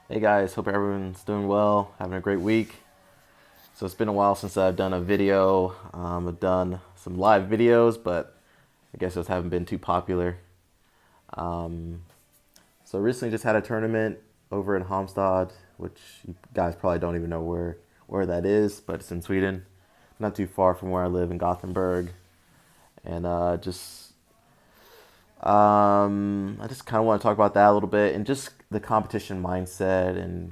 Hey guys, hope everyone's doing well, having a great week. So it's been a while since I've done a video. I've done some live videos, but I guess those haven't been too popular. Um, so recently just had a tournament over in Halmstad, which you guys probably don't even know where that is, but it's in Sweden, not too far from where I live in Gothenburg. And I just kind of want to talk about that a little bit and just the competition mindset and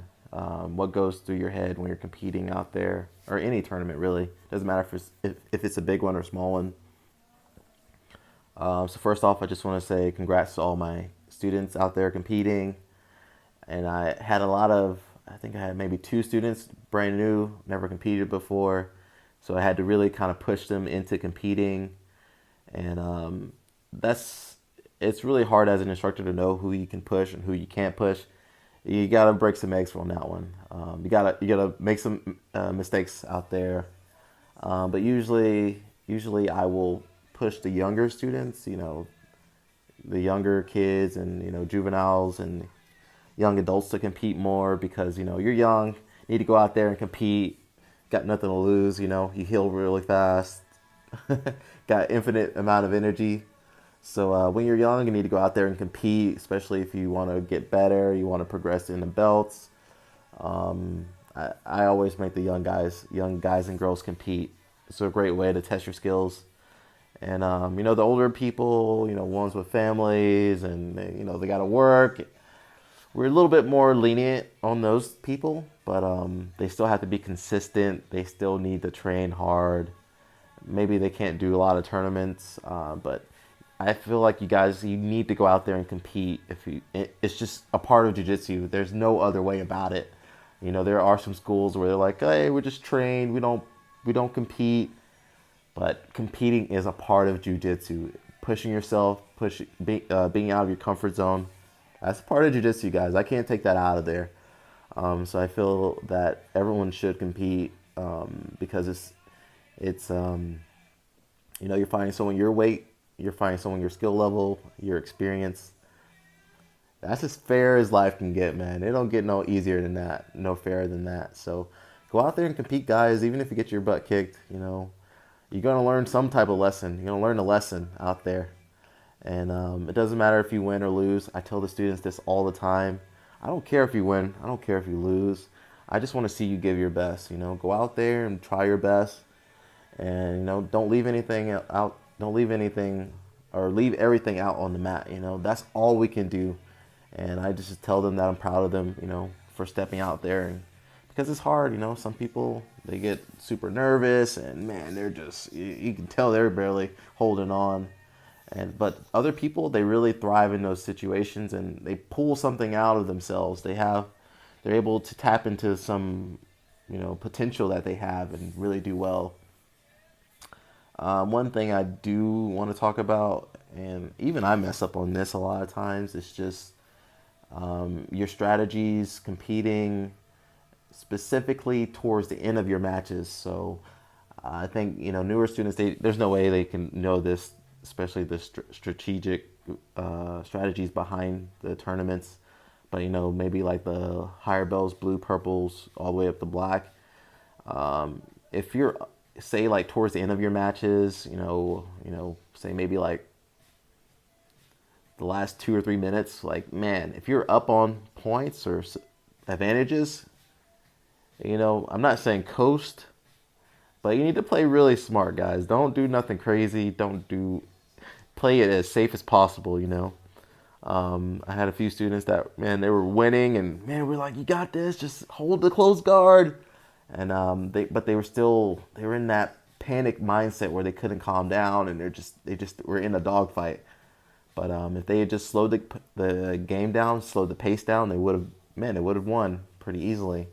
what goes through your head when you're competing out there or any tournament really. Doesn't matter if it's a big one or a small one. So first off, I just want to say congrats to all my students out there competing. And I had I think I had maybe two students brand new, never competed before. So I had to really kind of push them into competing. And that's it's really hard as an instructor to know who you can push and who you can't push. You gotta break some eggs on that one. You gotta make some mistakes out there, but usually I will push the younger students. The younger kids and juveniles and young adults to compete more because you're young, you need to go out there and compete. Got nothing to lose. You heal really fast. Got infinite amount of energy. So when you're young, you need to go out there and compete, especially if you want to get better, you want to progress in the belts. I always make the young guys and girls compete. It's a great way to test your skills. And the older people, ones with families and they got to work. We're a little bit more lenient on those people, but they still have to be consistent. They still need to train hard. Maybe they can't do a lot of tournaments, but I feel like you need to go out there and compete. It's just a part of jiu-jitsu. There's no other way about it. There are some schools where they're like, hey, we're just trained. We don't compete. But competing is a part of jiu-jitsu. Pushing yourself, being out of your comfort zone. That's part of jiu-jitsu, guys. I can't take that out of there. So I feel that everyone should compete because it's you're finding someone your weight, you're finding someone your skill level, your experience. That's as fair as life can get, man. It don't get no easier than that, no fairer than that. So go out there and compete, guys. Even if you get your butt kicked, you're gonna learn some type of lesson. You're gonna learn a lesson out there, and it doesn't matter if you win or lose. I tell the students this all the time. I don't care if you win. I don't care if you lose. I just want to see you give your best. Go out there and try your best, and don't leave anything out. Don't leave anything or leave everything out on the mat. That's all we can do, and I just tell them that I'm proud of them. For stepping out there and because it's hard. Some people they get super nervous and man, they're just you can tell they're barely holding on. But other people they really thrive in those situations and they pull something out of themselves. They're able to tap into some potential that they have and really do well. One thing I do want to talk about, and even I mess up on this a lot of times, is just your strategies competing specifically towards the end of your matches. So I think newer students, there's no way they can know this, especially the strategic strategies behind the tournaments. But maybe like the higher belts, blue, purples, all the way up to black. If you're say like towards the end of your matches, say maybe like the last 2 or 3 minutes, like man, if you're up on points or advantages, I'm not saying coast, but you need to play really smart, guys. Don't do nothing crazy. Play it as safe as possible. I had a few students that man they were winning and man we're like you got this, just hold the close guard, and they were in that panic mindset where they couldn't calm down and they just were in a dogfight. But if they had just slowed the game down, slowed the pace down, they would have won pretty easily.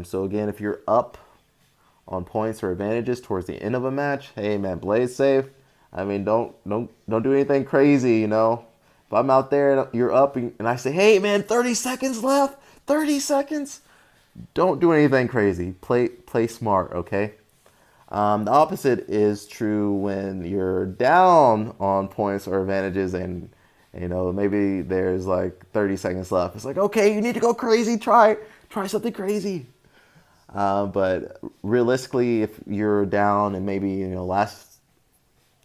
So again, if you're up on points or advantages towards the end of a match, hey man, play it safe. I mean, don't do anything crazy. If I'm out there and you're up and I say, hey man, 30 seconds left, 30 seconds. Don't do anything crazy. Play smart, okay? The opposite is true when you're down on points or advantages and You know, maybe there's like 30 seconds left. It's like, okay, you need to go crazy. Try something crazy. But realistically, if you're down and maybe, you know, last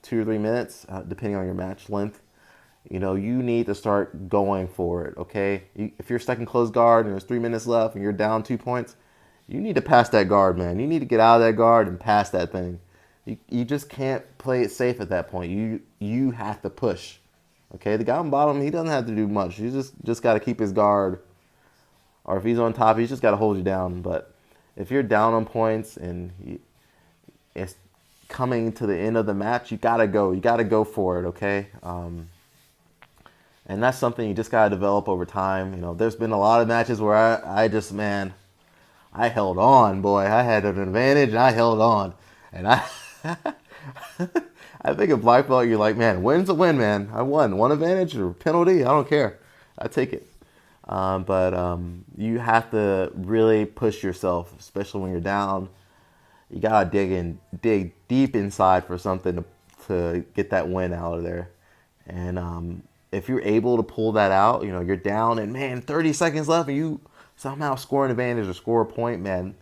2 or 3 minutes, depending on your match length, you know, you need to start going for it, okay? If you're stuck in close guard and there's 3 minutes left and you're down 2 points, you need to pass that guard, man. You need to get out of that guard and pass that thing. You just can't play it safe at that point. You have to push, okay? The guy on bottom, he doesn't have to do much. You just got to keep his guard. Or if he's on top, he's just got to hold you down. But if you're down on points and it's coming to the end of the match, you got to go. You got to go for it, okay? And that's something you just got to develop over time. You know, there's been a lot of matches where I just, man, I held on, boy. I had an advantage and I held on. And I I think in black belt, you're like, man, win's a win, man. I won. One advantage or penalty, I don't care. I take it. But you have to really push yourself, especially when you're down. You got to dig deep inside for something to get that win out of there. And if you're able to pull that out, you know, you're down and, man, 30 seconds left and you somehow score an advantage or score a point, man,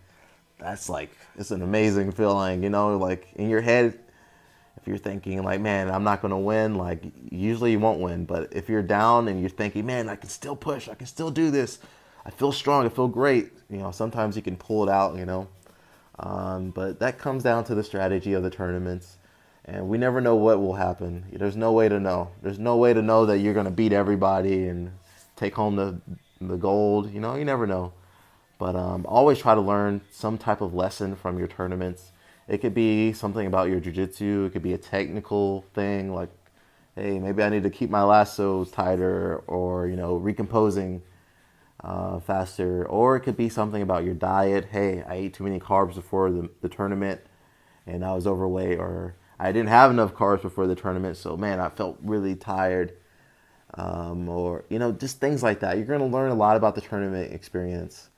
that's like, it's an amazing feeling, you know, like in your head, if you're thinking like, man, I'm not going to win, like usually you won't win. But if you're down and you're thinking, man, I can still push, I can still do this, I feel strong, I feel great, you know, sometimes you can pull it out, you know. But that comes down to the strategy of the tournaments. And we never know what will happen. There's no way to know. There's no way to know that you're going to beat everybody and take home the gold. You know, you never know. But always try to learn some type of lesson from your tournaments. It could be something about your jiu-jitsu. It could be a technical thing like, hey, maybe I need to keep my lassos tighter or, you know, recomposing faster. Or it could be something about your diet. Hey, I ate too many carbs before the tournament and I was overweight, or I didn't have enough carbs before the tournament, so, man, I felt really tired. Or, you know, just things like that. You're going to learn a lot about the tournament experience.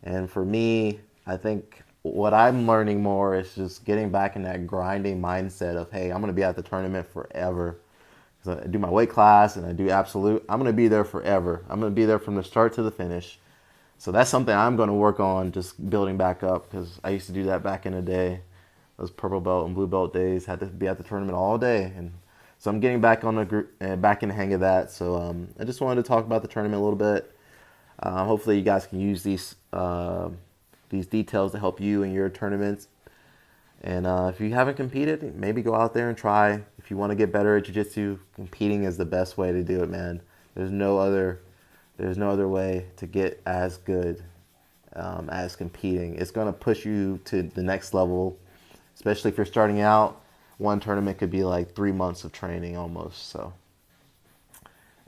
And for me, I think what I'm learning more is just getting back in that grinding mindset of, hey, I'm going to be at the tournament forever. So I do my weight class and I do absolute. I'm going to be there forever. I'm going to be there from the start to the finish. So that's something I'm going to work on, just building back up, because I used to do that back in the day. Those purple belt and blue belt days, had to be at the tournament all day, and so I'm getting back on back in the hang of that. So I just wanted to talk about the tournament a little bit. Hopefully, you guys can use these details to help you in your tournaments. And if you haven't competed, maybe go out there and try. If you want to get better at jiu-jitsu, competing is the best way to do it, man. There's no other way to get as good as competing. It's going to push you to the next level. Especially if you're starting out, one tournament could be like 3 months of training almost. So,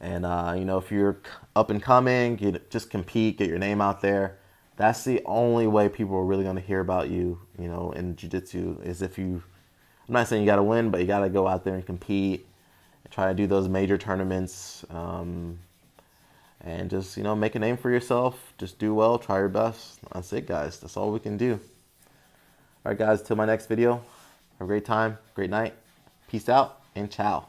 and you know, if you're up and coming, just compete, get your name out there. That's the only way people are really going to hear about you, you know, in jiu-jitsu, is if you. I'm not saying you got to win, but you got to go out there and compete, and try to do those major tournaments, and just, you know, make a name for yourself. Just do well, try your best. That's it, guys. That's all we can do. All right, guys, till my next video, have a great time, great night. Peace out, and ciao.